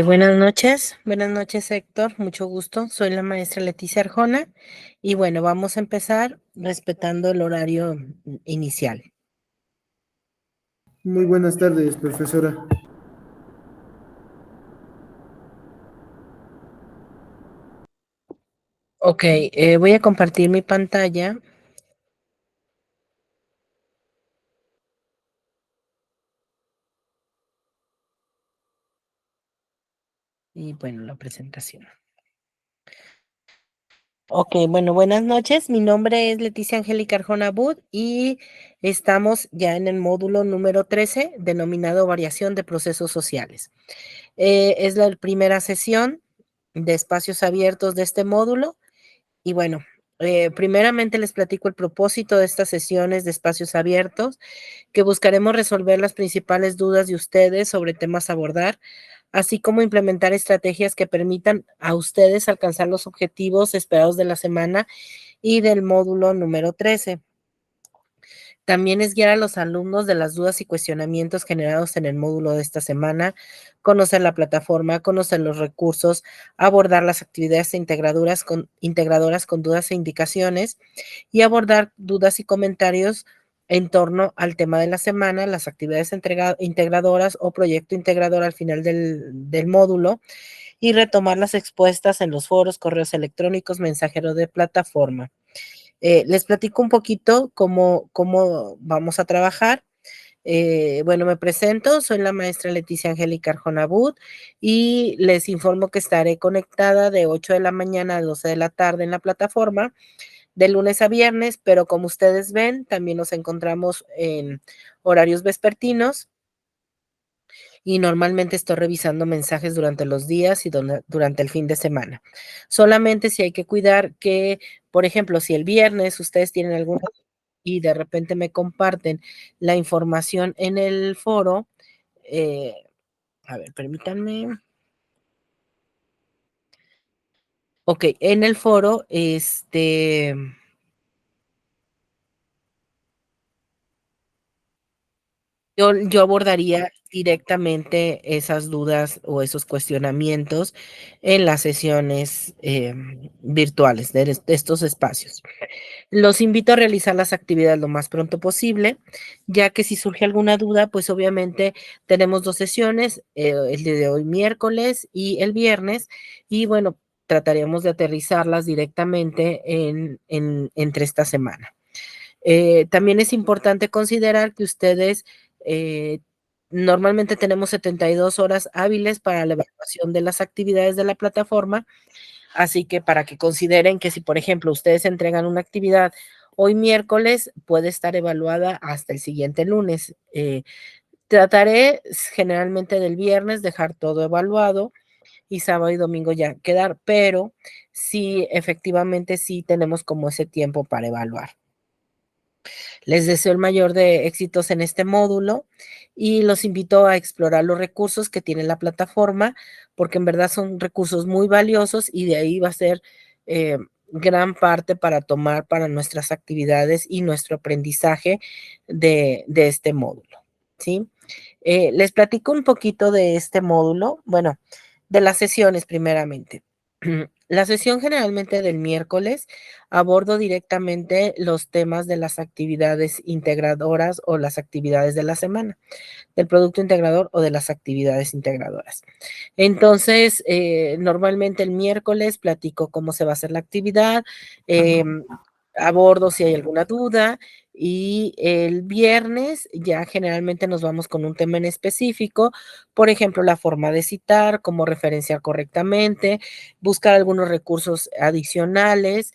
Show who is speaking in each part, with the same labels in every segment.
Speaker 1: Buenas noches Héctor, mucho gusto, soy la maestra Leticia Arjona y bueno, vamos a empezar respetando el horario inicial.
Speaker 2: Muy buenas tardes, profesora.
Speaker 1: Ok, voy a compartir mi pantalla y bueno, la presentación. Ok, bueno, buenas noches, mi nombre es Leticia Angélica Arjona Bud y estamos ya en el módulo número 13 denominado Variación de Procesos Sociales. Es la primera sesión de espacios abiertos de este módulo. Y bueno, primeramente les platico el propósito de estas sesiones de espacios abiertos, que buscaremos resolver las principales dudas de ustedes sobre temas a abordar, así como implementar estrategias que permitan a ustedes alcanzar los objetivos esperados de la semana y del módulo número 13. También es guiar a los alumnos de las dudas y cuestionamientos generados en el módulo de esta semana, conocer la plataforma, conocer los recursos, abordar las actividades integradoras con dudas e indicaciones y abordar dudas y comentarios en torno al tema de la semana, las actividades integradoras o proyecto integrador al final del módulo y retomar las expuestas en los foros, correos electrónicos, mensajeros de plataforma. Les platico un poquito cómo vamos a trabajar. Bueno, me presento, soy la maestra Leticia Angélica Arjona Bud y les informo que estaré conectada de 8 de la mañana a 12 de la tarde en la plataforma, de lunes a viernes, pero como ustedes ven, también nos encontramos en horarios vespertinos y normalmente estoy revisando mensajes durante los días y durante el fin de semana. Solamente si hay que cuidar que, por ejemplo, si el viernes ustedes tienen alguna y de repente me comparten la información en el foro, eh, a ver, permítanme. Ok, en el foro, yo abordaría directamente esas dudas o esos cuestionamientos en las sesiones virtuales de estos espacios. Los invito a realizar las actividades lo más pronto posible, ya que si surge alguna duda, pues obviamente tenemos dos sesiones, el día de hoy miércoles y el viernes, y bueno, trataremos de aterrizarlas directamente entre esta semana. También es importante considerar que ustedes eh, normalmente tenemos 72 horas hábiles para la evaluación de las actividades de la plataforma, así que para que consideren que si, por ejemplo, ustedes entregan una actividad hoy miércoles, puede estar evaluada hasta el siguiente lunes. Trataré generalmente del viernes dejar todo evaluado y sábado y domingo ya quedar, pero sí, efectivamente sí tenemos como ese tiempo para evaluar. Les deseo el mayor de éxitos en este módulo y los invito a explorar los recursos que tiene la plataforma, porque en verdad son recursos muy valiosos y de ahí va a ser eh, gran parte para tomar para nuestras actividades y nuestro aprendizaje de este módulo, ¿sí? Les platico un poquito de este módulo, bueno, de las sesiones primeramente. La sesión generalmente del miércoles abordo directamente los temas de las actividades integradoras o las actividades de la semana, del producto integrador o de las actividades integradoras. Entonces, normalmente el miércoles platico cómo se va a hacer la actividad, abordo si hay alguna duda y el viernes ya generalmente nos vamos con un tema en específico, por ejemplo, la forma de citar, cómo referenciar correctamente, buscar algunos recursos adicionales,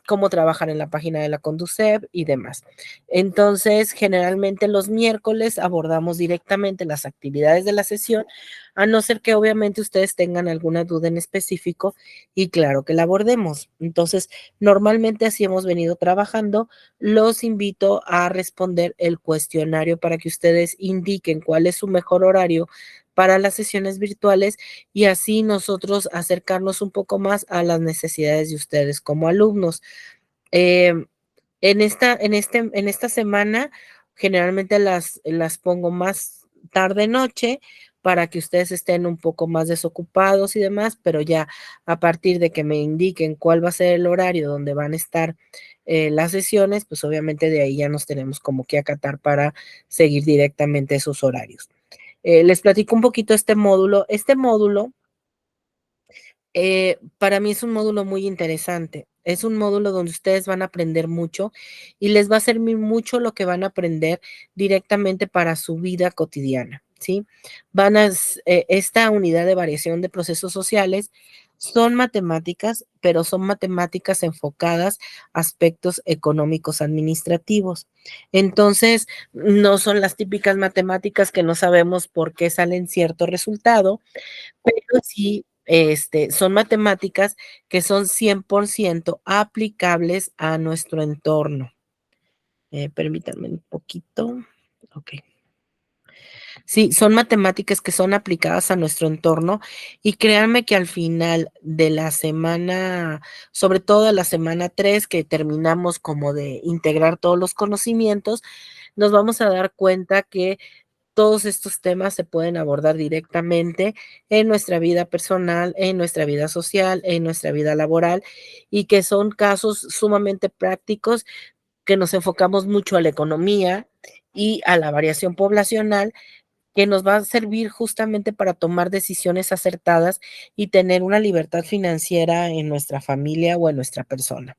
Speaker 1: cómo trabajar en la página de la Conducef y demás. Entonces, generalmente los miércoles abordamos directamente las actividades de la sesión, a no ser que obviamente ustedes tengan alguna duda en específico y claro que la abordemos. Entonces, normalmente así hemos venido trabajando. Los invito a responder el cuestionario para que ustedes indiquen cuál es su mejor horario para las sesiones virtuales y así nosotros acercarnos un poco más a las necesidades de ustedes como alumnos. Eh, en esta semana generalmente las pongo más tarde noche para que ustedes estén un poco más desocupados y demás, pero ya a partir de que me indiquen cuál va a ser el horario donde van a estar las sesiones, pues obviamente de ahí ya nos tenemos como que acatar para seguir directamente esos horarios. Les platico un poquito este módulo. Este módulo para mí es un módulo muy interesante. Es un módulo donde ustedes van a aprender mucho y les va a servir mucho lo que van a aprender directamente para su vida cotidiana, ¿sí? Esta unidad de variación de procesos sociales son matemáticas, pero son matemáticas enfocadas a aspectos económicos administrativos. Entonces, no son las típicas matemáticas que no sabemos por qué salen cierto resultado, pero sí, son matemáticas que son 100% aplicables a nuestro entorno. Permítanme un poquito. Okey. Sí, son matemáticas que son aplicadas a nuestro entorno y créanme que al final de la semana, sobre todo de la semana 3, que terminamos como de integrar todos los conocimientos, nos vamos a dar cuenta que todos estos temas se pueden abordar directamente en nuestra vida personal, en nuestra vida social, en nuestra vida laboral, y que son casos sumamente prácticos que nos enfocamos mucho a la economía y a la variación poblacional, que nos va a servir justamente para tomar decisiones acertadas y tener una libertad financiera en nuestra familia o en nuestra persona.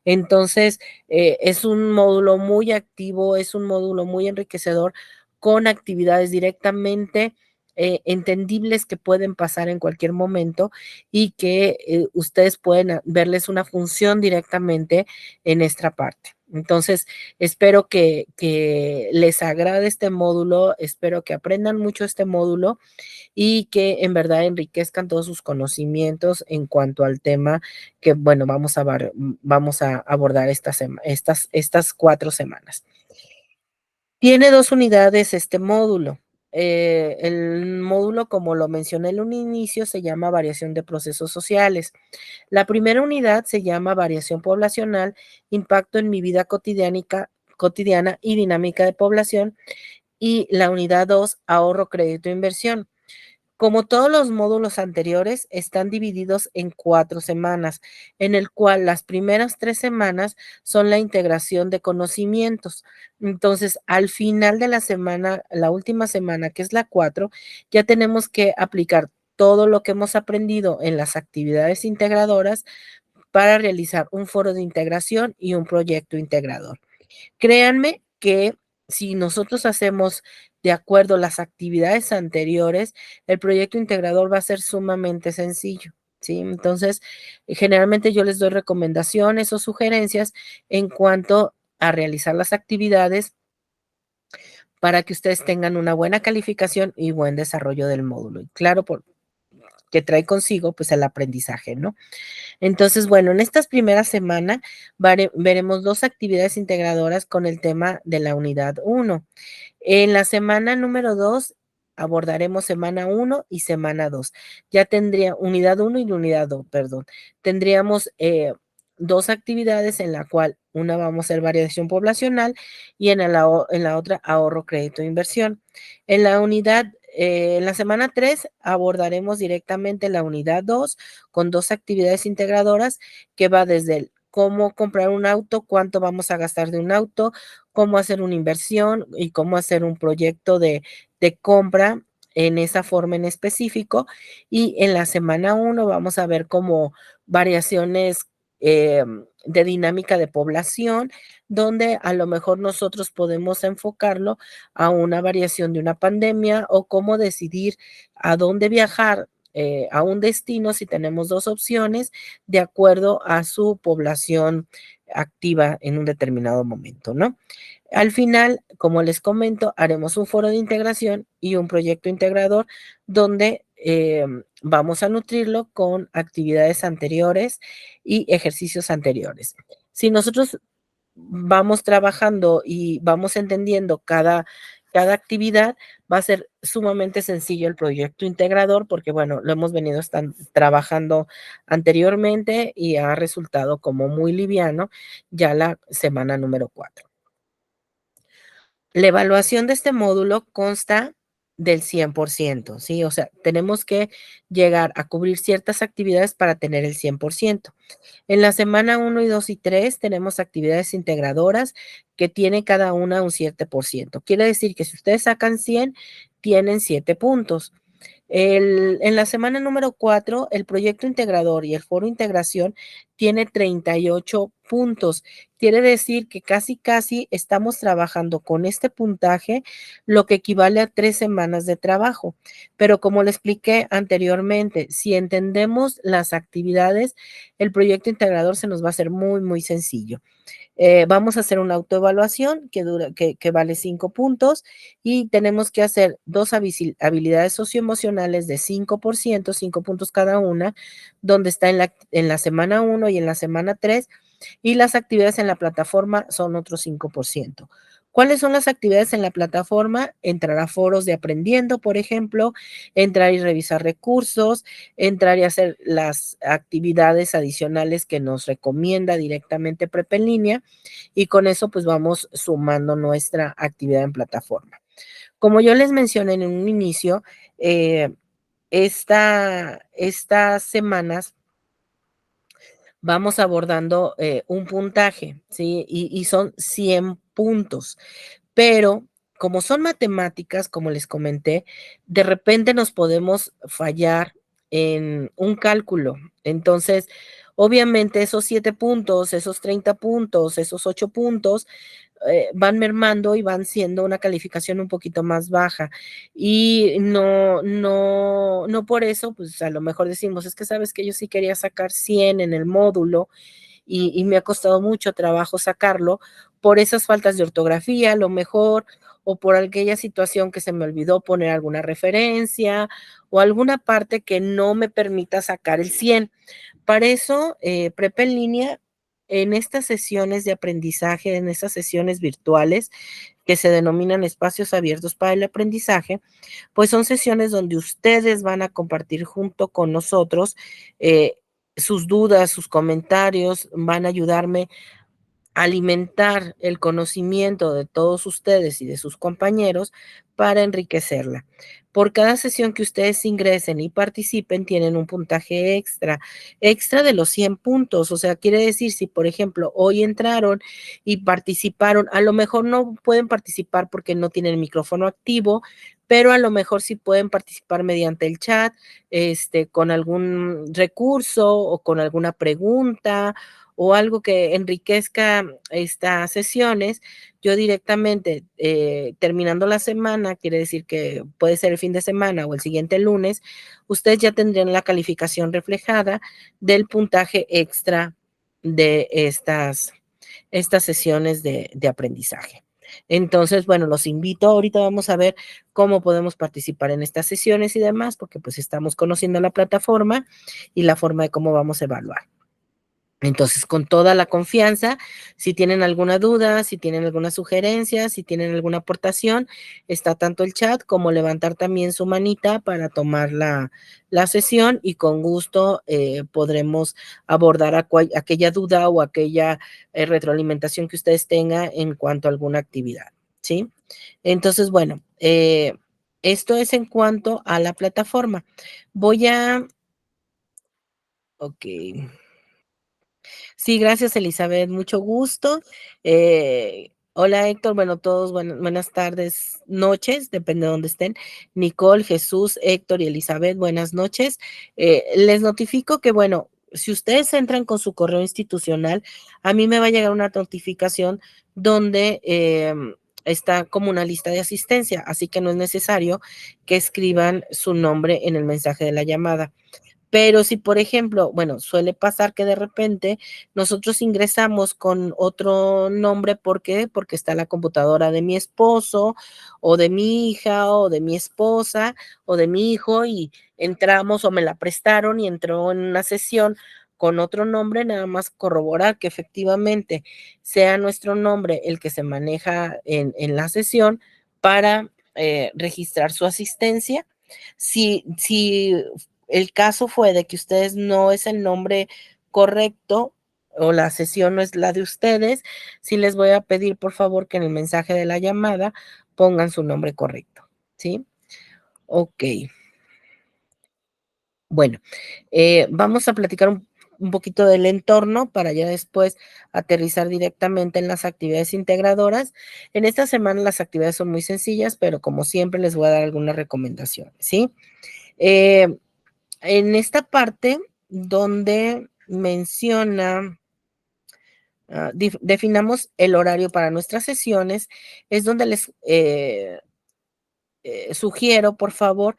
Speaker 1: Entonces, es un módulo muy activo, es un módulo muy enriquecedor con actividades directamente entendibles que pueden pasar en cualquier momento y que ustedes pueden verles una función directamente en esta parte. Entonces, espero que les agrade este módulo, espero que aprendan mucho este módulo y que en verdad enriquezcan todos sus conocimientos en cuanto al tema que, bueno, vamos a abordar estas 4 semanas. Tiene 2 unidades este módulo. El módulo, como lo mencioné en un inicio, se llama variación de procesos sociales. La primera unidad se llama variación poblacional, impacto en mi vida cotidiana y dinámica de población, y la unidad 2, ahorro, crédito e inversión. Como todos los módulos anteriores, están divididos en 4 semanas, en el cual las primeras 3 semanas son la integración de conocimientos. Entonces, al final de la semana, la última semana, que es la 4, ya tenemos que aplicar todo lo que hemos aprendido en las actividades integradoras para realizar un foro de integración y un proyecto integrador. Créanme que si nosotros hacemos de acuerdo las actividades anteriores, el proyecto integrador va a ser sumamente sencillo, ¿sí? Entonces, generalmente yo les doy recomendaciones o sugerencias en cuanto a realizar las actividades para que ustedes tengan una buena calificación y buen desarrollo del módulo. Y claro, que trae consigo, pues, el aprendizaje, ¿no? Entonces, bueno, en estas primeras semanas veremos 2 actividades integradoras con el tema de la unidad 1. En la semana número 2 abordaremos semana 1 y semana 2. Ya tendría unidad 1 y unidad 2, perdón. Tendríamos 2 actividades en la cual una vamos a hacer variación poblacional y en la otra ahorro, crédito e inversión. En la semana 3 abordaremos directamente la unidad 2 con 2 actividades integradoras que va desde el cómo comprar un auto, cuánto vamos a gastar de un auto, cómo hacer una inversión y cómo hacer un proyecto de compra en esa forma en específico. Y en la semana 1 vamos a ver como variaciones de dinámica de población, donde a lo mejor nosotros podemos enfocarlo a una variación de una pandemia o cómo decidir a dónde viajar a un destino si tenemos 2 opciones de acuerdo a su población activa en un determinado momento, ¿no? Al final, como les comento, haremos un foro de integración y un proyecto integrador donde vamos a nutrirlo con actividades anteriores y ejercicios anteriores. Si nosotros vamos trabajando y vamos entendiendo cada actividad, va a ser sumamente sencillo el proyecto integrador porque, bueno, lo hemos venido trabajando anteriormente y ha resultado como muy liviano ya la semana número 4. La evaluación de este módulo consta del 100%, ¿sí? O sea, tenemos que llegar a cubrir ciertas actividades para tener el 100%. En la semana 1 y 2 y 3 tenemos actividades integradoras que tiene cada una un 7%. Quiere decir que si ustedes sacan 100, tienen 7 puntos. En la semana número 4, el proyecto integrador y el foro integración tiene 38 puntos. Quiere decir que casi estamos trabajando con este puntaje, lo que equivale a 3 semanas de trabajo. Pero como le expliqué anteriormente, si entendemos las actividades, el proyecto integrador se nos va a hacer muy sencillo. Vamos a hacer una autoevaluación que vale 5 puntos y tenemos que hacer dos habilidades socioemocionales de 5%, 5 puntos cada una, donde está en la semana 1 y en la semana 3, y las actividades en la plataforma son otro 5%. ¿Cuáles son las actividades en la plataforma? Entrar a foros de aprendiendo, por ejemplo, entrar y revisar recursos, entrar y hacer las actividades adicionales que nos recomienda directamente Prep en línea, y con eso pues vamos sumando nuestra actividad en plataforma. Como yo les mencioné en un inicio, estas semanas vamos abordando un puntaje, ¿sí? Y son 100 puntos. Pero como son matemáticas, como les comenté, de repente nos podemos fallar en un cálculo. Entonces, obviamente esos 7 puntos, esos 30 puntos, esos 8 puntos, van mermando y van siendo una calificación un poquito más baja. Y no por eso, pues a lo mejor decimos, es que sabes que yo sí quería sacar 100 en el módulo y me ha costado mucho trabajo sacarlo por esas faltas de ortografía, a lo mejor, o por aquella situación que se me olvidó poner alguna referencia o alguna parte que no me permita sacar el 100. Para eso, Prepa en línea, en estas sesiones de aprendizaje, en estas sesiones virtuales que se denominan espacios abiertos para el aprendizaje, pues son sesiones donde ustedes van a compartir junto con nosotros sus dudas, sus comentarios, van a ayudarme alimentar el conocimiento de todos ustedes y de sus compañeros para enriquecerla. Por cada sesión que ustedes ingresen y participen, tienen un puntaje extra de los 100 puntos. O sea, quiere decir, si por ejemplo hoy entraron y participaron, a lo mejor no pueden participar porque no tienen el micrófono activo, pero a lo mejor sí pueden participar mediante el chat, con algún recurso o con alguna pregunta o algo que enriquezca estas sesiones. Yo directamente, terminando la semana, quiere decir que puede ser el fin de semana o el siguiente lunes, ustedes ya tendrían la calificación reflejada del puntaje extra de estas sesiones de aprendizaje. Entonces, bueno, los invito, ahorita vamos a ver cómo podemos participar en estas sesiones y demás, porque pues estamos conociendo la plataforma y la forma de cómo vamos a evaluar. Entonces, con toda la confianza, si tienen alguna duda, si tienen alguna sugerencia, si tienen alguna aportación, está tanto el chat como levantar también su manita para tomar la sesión, y con gusto podremos abordar aquella duda o aquella retroalimentación que ustedes tengan en cuanto a alguna actividad, ¿sí? Entonces, bueno, esto es en cuanto a la plataforma. Ok. Sí, gracias, Elizabeth, mucho gusto. Hola, Héctor. Bueno, todos, buenas tardes, noches, depende de dónde estén. Nicole, Jesús, Héctor y Elizabeth, buenas noches. Les notifico que, bueno, si ustedes entran con su correo institucional, a mí me va a llegar una notificación donde está como una lista de asistencia, así que no es necesario que escriban su nombre en el mensaje de la llamada. Pero si, por ejemplo, bueno, suele pasar que de repente nosotros ingresamos con otro nombre, ¿por qué? Porque está la computadora de mi esposo o de mi hija o de mi esposa o de mi hijo, y entramos o me la prestaron y entró en una sesión con otro nombre, nada más corroborar que efectivamente sea nuestro nombre el que se maneja en la sesión para registrar su asistencia. Si el caso fue de que ustedes no es el nombre correcto o la sesión no es la de ustedes, sí les voy a pedir por favor que en el mensaje de la llamada pongan su nombre correcto, ¿sí? Ok. Bueno, vamos a platicar un poquito del entorno para ya después aterrizar directamente en las actividades integradoras. En esta semana las actividades son muy sencillas, pero como siempre les voy a dar algunas recomendaciones, ¿sí? Eh, en esta parte donde menciona, definamos el horario para nuestras sesiones, es donde les sugiero, por favor,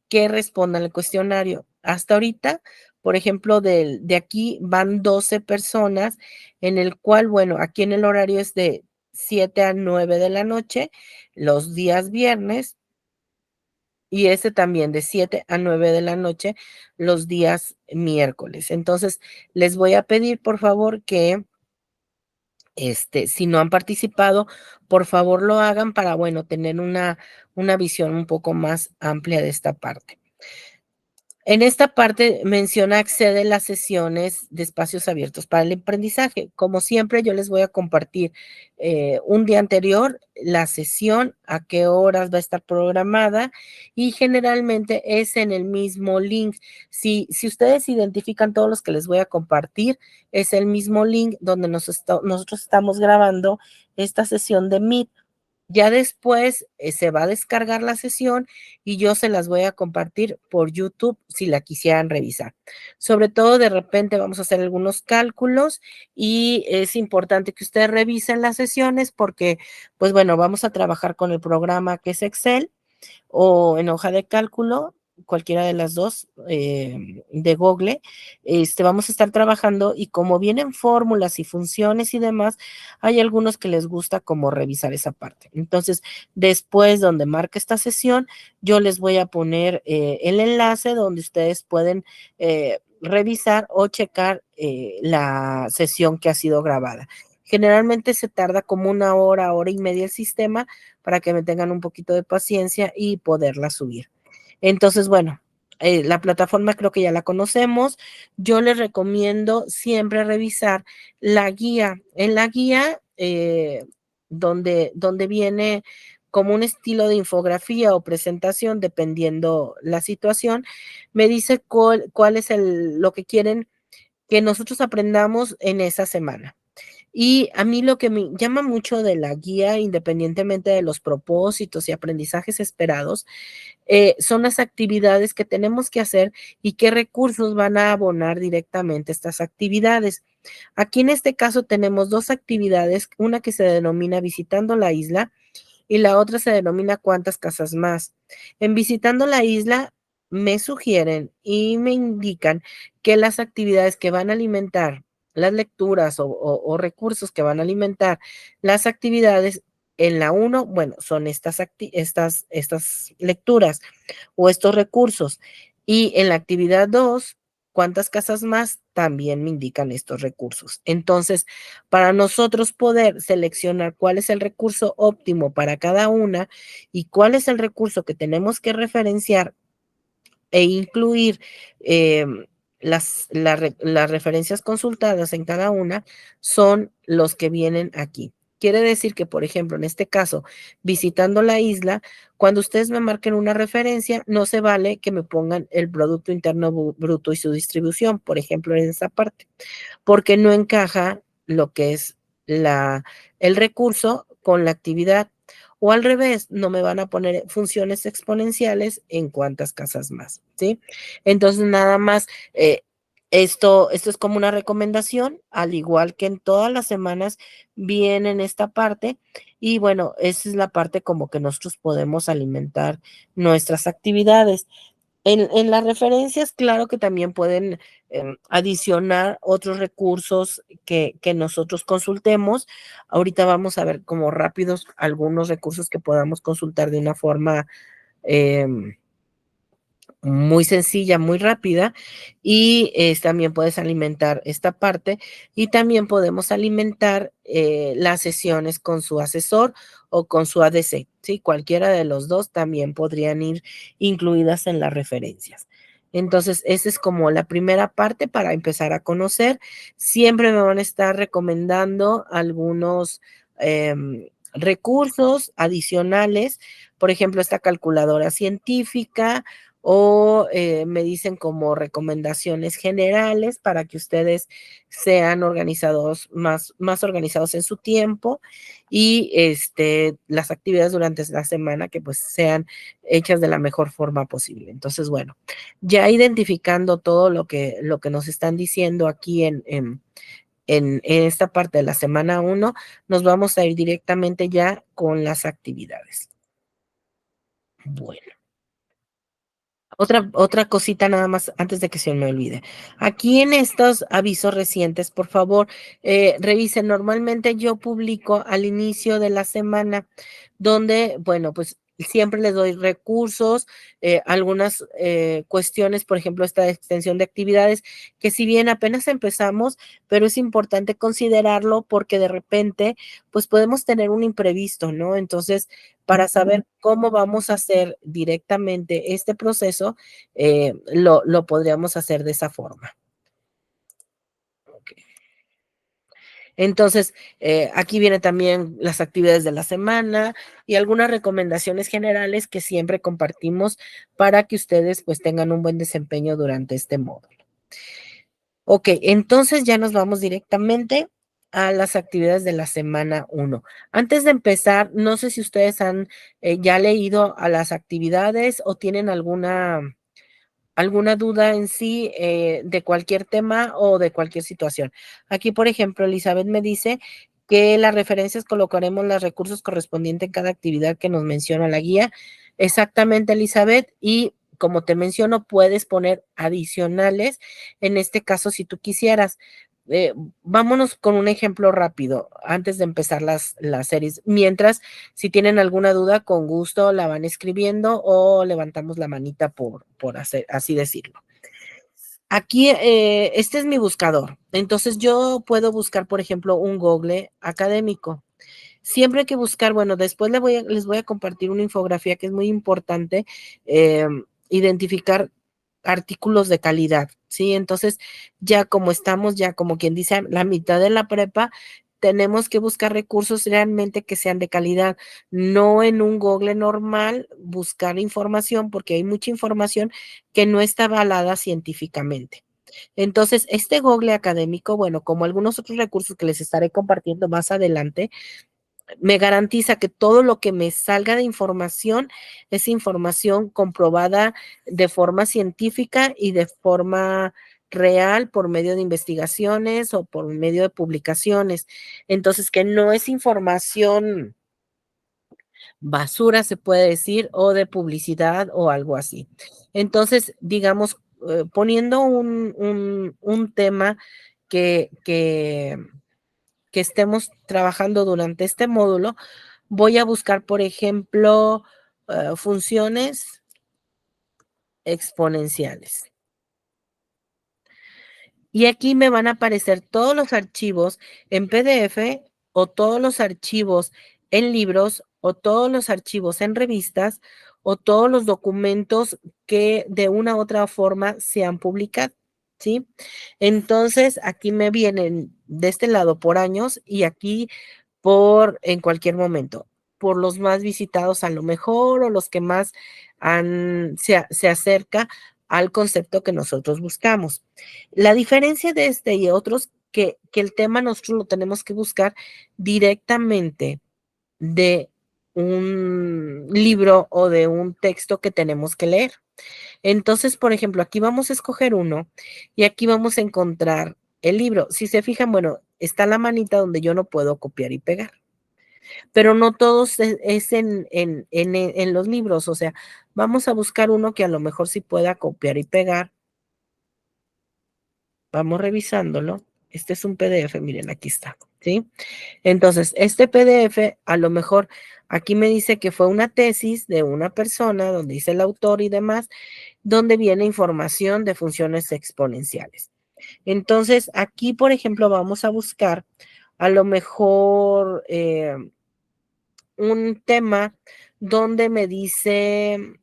Speaker 1: que respondan el cuestionario. Hasta ahorita, por ejemplo, de aquí van 12 personas, en el cual, bueno, aquí en el horario es de 7 a 9 de la noche, los días viernes, y este también de 7 a 9 de la noche, los días miércoles. Entonces, les voy a pedir, por favor, que si no han participado, por favor lo hagan para, bueno, tener una visión un poco más amplia de esta parte. En esta parte menciona accede a las sesiones de espacios abiertos para el aprendizaje. Como siempre, yo les voy a compartir un día anterior la sesión, a qué horas va a estar programada y generalmente es en el mismo link. Si ustedes identifican todos los que les voy a compartir, es el mismo link donde nosotros estamos grabando esta sesión de Meet. Ya después se va a descargar la sesión y yo se las voy a compartir por YouTube si la quisieran revisar. Sobre todo, de repente vamos a hacer algunos cálculos y es importante que ustedes revisen las sesiones porque, pues bueno, vamos a trabajar con el programa que es Excel o en hoja de cálculo, cualquiera de las dos, de Google, vamos a estar trabajando y como vienen fórmulas y funciones y demás, hay algunos que les gusta como revisar esa parte. Entonces, después donde marque esta sesión, yo les voy a poner el enlace donde ustedes pueden revisar o checar la sesión que ha sido grabada. Generalmente se tarda como una hora, hora y media el sistema para que me tengan un poquito de paciencia y poderla subir. Entonces, bueno, la plataforma creo que ya la conocemos. Yo les recomiendo siempre revisar la guía. En la guía, donde viene como un estilo de infografía o presentación, dependiendo la situación, me dice cuál es lo que quieren que nosotros aprendamos en esa semana. Y a mí lo que me llama mucho de la guía, independientemente de los propósitos y aprendizajes esperados, son las actividades que tenemos que hacer y qué recursos van a abonar directamente estas actividades. Aquí en este caso tenemos dos actividades, una que se denomina Visitando la Isla y la otra se denomina Cuántas casas más. En Visitando la Isla me sugieren y me indican que las actividades que van a alimentar las lecturas o recursos que van a alimentar las actividades en la uno, bueno, son estas lecturas o estos recursos. Y en la actividad 2, ¿cuántas casas más? También me indican estos recursos. Entonces, para nosotros poder seleccionar cuál es el recurso óptimo para cada una y cuál es el recurso que tenemos que referenciar e incluir las referencias consultadas en cada una son los que vienen aquí. Quiere decir que, por ejemplo, en este caso, visitando la isla, cuando ustedes me marquen una referencia, no se vale que me pongan el Producto Interno Bruto y su distribución, por ejemplo, en esa parte, porque no encaja lo que es el recurso con la actividad. O al revés, no me van a poner funciones exponenciales en cuántas casas más, ¿sí? Entonces, nada más, esto es como una recomendación, al igual que en todas las semanas viene en esta parte, y bueno, esa es la parte como que nosotros podemos alimentar nuestras actividades. En las referencias, claro que también pueden adicionar otros recursos que nosotros consultemos. Ahorita vamos a ver como rápidos algunos recursos que podamos consultar de una forma em, muy sencilla, muy rápida, y también puedes alimentar esta parte y también podemos alimentar las sesiones con su asesor o con su ADC, ¿sí? Cualquiera de los dos también podrían ir incluidas en las referencias. Entonces, esa es como la primera parte para empezar a conocer. Siempre me van a estar recomendando algunos recursos adicionales, por ejemplo, esta calculadora científica o me dicen como recomendaciones generales para que ustedes sean organizados, más organizados en su tiempo y las actividades durante la semana que pues sean hechas de la mejor forma posible. Entonces, bueno, ya identificando todo lo que nos están diciendo aquí en esta parte de la semana 1, nos vamos a ir directamente ya con las actividades. Bueno. Otra cosita nada más antes de que se me olvide. Aquí en estos avisos recientes, por favor, revisen. Normalmente yo publico al inicio de la semana, donde, bueno, pues siempre les doy recursos, algunas cuestiones, por ejemplo, esta extensión de actividades, que si bien apenas empezamos, pero es importante considerarlo porque de repente, pues podemos tener un imprevisto, ¿no? Entonces, para saber cómo vamos a hacer directamente este proceso, lo podríamos hacer de esa forma. Okey. Entonces, aquí viene también las actividades de la semana y algunas recomendaciones generales que siempre compartimos para que ustedes, pues, tengan un buen desempeño durante este módulo. Okey, entonces ya nos vamos directamente a las actividades de la semana 1. Antes de empezar, no sé si ustedes han, ya leído a las actividades o tienen alguna duda en sí, de cualquier tema o de cualquier situación. Aquí, por ejemplo, Elizabeth me dice que las referencias colocaremos los recursos correspondientes en cada actividad que nos menciona la guía. Exactamente, Elizabeth, y como te menciono, puedes poner adicionales, en este caso, si tú quisieras. Eh, Vámonos con un ejemplo rápido antes de empezar las series. Mientras, si tienen alguna duda, con gusto la van escribiendo o levantamos la manita por hacer, así decirlo. Aquí, este es mi buscador. Entonces, yo puedo buscar, por ejemplo, un Google académico. Siempre hay que buscar, bueno, después les voy a compartir una infografía que es muy importante, identificar artículos de calidad, ¿sí? Entonces, ya como estamos, ya como quien dice, a la mitad de la prepa, tenemos que buscar recursos realmente que sean de calidad, no en un Google normal, buscar información, porque hay mucha información que no está avalada científicamente. Entonces, este Google académico, bueno, como algunos otros recursos que les estaré compartiendo más adelante, me garantiza que todo lo que me salga de información es información comprobada de forma científica y de forma real por medio de investigaciones o por medio de publicaciones. Entonces, que no es información basura, se puede decir, o de publicidad o algo así. Entonces, digamos, poniendo un tema que estemos trabajando durante este módulo, voy a buscar, por ejemplo, funciones exponenciales. Y aquí me van a aparecer todos los archivos en PDF o todos los archivos en libros o todos los archivos en revistas o todos los documentos que de una u otra forma se han publicado, ¿sí? Entonces, aquí me vienen de este lado por años y aquí por en cualquier momento, por los más visitados a lo mejor o los que más se acerca al concepto que nosotros buscamos. La diferencia de este y otros que el tema nosotros lo tenemos que buscar directamente de un libro o de un texto que tenemos que leer. Entonces, por ejemplo, aquí vamos a escoger uno y aquí vamos a encontrar el libro. Si se fijan, bueno, está la manita donde yo no puedo copiar y pegar, pero no todos es en los libros, o sea, vamos a buscar uno que a lo mejor sí pueda copiar y pegar. Vamos revisándolo. Este es un PDF, miren, aquí está, ¿sí? Entonces, este PDF, a lo mejor aquí me dice que fue una tesis de una persona, donde dice el autor y demás, donde viene información de funciones exponenciales. Entonces, aquí, por ejemplo, vamos a buscar a lo mejor un tema donde me dice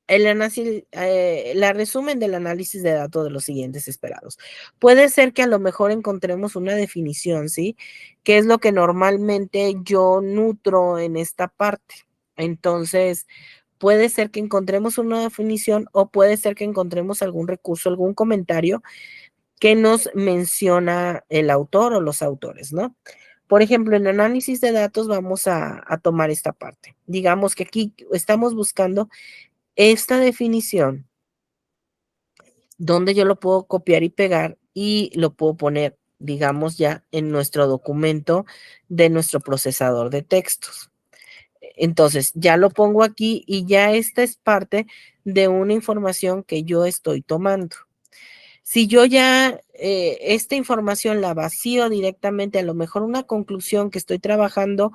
Speaker 1: La resumen del análisis de datos de los siguientes esperados. Puede ser que a lo mejor encontremos una definición, ¿sí? Que es lo que normalmente yo nutro en esta parte. Entonces, puede ser que encontremos una definición o puede ser que encontremos algún recurso, algún comentario que nos menciona el autor o los autores, ¿no? Por ejemplo, en análisis de datos vamos a tomar esta parte. Digamos que aquí estamos buscando esta definición donde yo lo puedo copiar y pegar y lo puedo poner, digamos, ya en nuestro documento de nuestro procesador de textos. Entonces, ya lo pongo aquí y ya esta es parte de una información que yo estoy tomando. Si yo ya esta información la vacío directamente, a lo mejor una conclusión que estoy trabajando,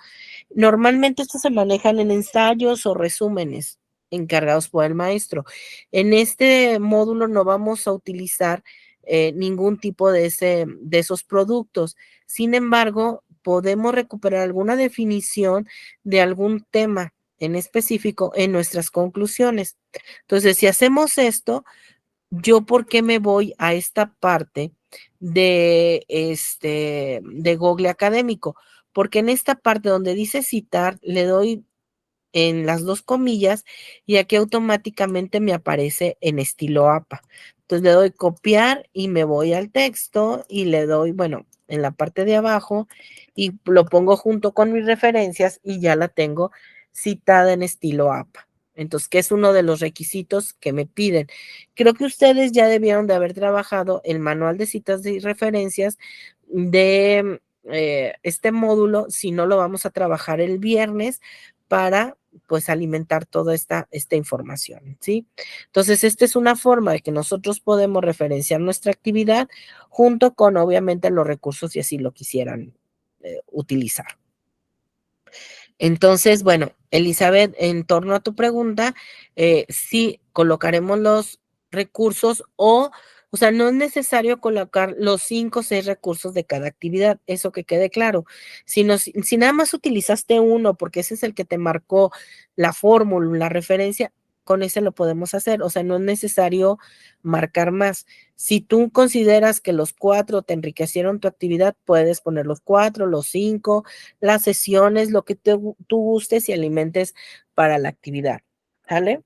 Speaker 1: normalmente estos se manejan en ensayos o resúmenes encargados por el maestro. En este módulo no vamos a utilizar ningún tipo de esos productos. Sin embargo, podemos recuperar alguna definición de algún tema en específico en nuestras conclusiones. Entonces, si hacemos esto, yo por qué me voy a esta parte de Google Académico, porque en esta parte donde dice citar, le doy en las dos comillas y aquí automáticamente me aparece en estilo APA. Entonces le doy copiar y me voy al texto y le doy, bueno, en la parte de abajo y lo pongo junto con mis referencias y ya la tengo citada en estilo APA. Entonces, que es uno de los requisitos que me piden. Creo que ustedes ya debieron de haber trabajado el manual de citas y referencias de este módulo, si no lo vamos a trabajar el viernes para pues alimentar toda esta información, ¿sí? Entonces, esta es una forma de que nosotros podemos referenciar nuestra actividad junto con, obviamente, los recursos si así lo quisieran utilizar. Entonces, bueno, Elizabeth, en torno a tu pregunta, sí colocaremos los recursos o sea, no es necesario colocar los 5 o 6 recursos de cada actividad, eso que quede claro. Si nada más utilizaste uno, porque ese es el que te marcó la fórmula, la referencia, con ese lo podemos hacer, o sea, no es necesario marcar más. Si tú consideras que los 4 te enriquecieron tu actividad, puedes poner los 4, los 5, las sesiones, lo que tú gustes y alimentes para la actividad, ¿sale?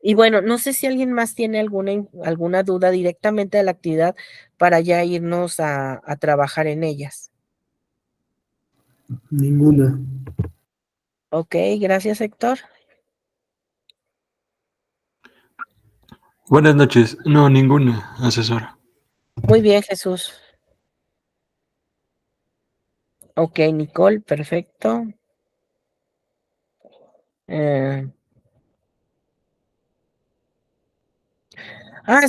Speaker 1: Y bueno, no sé si alguien más tiene alguna duda directamente de la actividad para ya irnos a trabajar en ellas.
Speaker 2: Ninguna.
Speaker 1: Ok, gracias, Héctor.
Speaker 3: Buenas noches. No, ninguna, asesora.
Speaker 1: Muy bien, Jesús. Ok, Nicole, perfecto.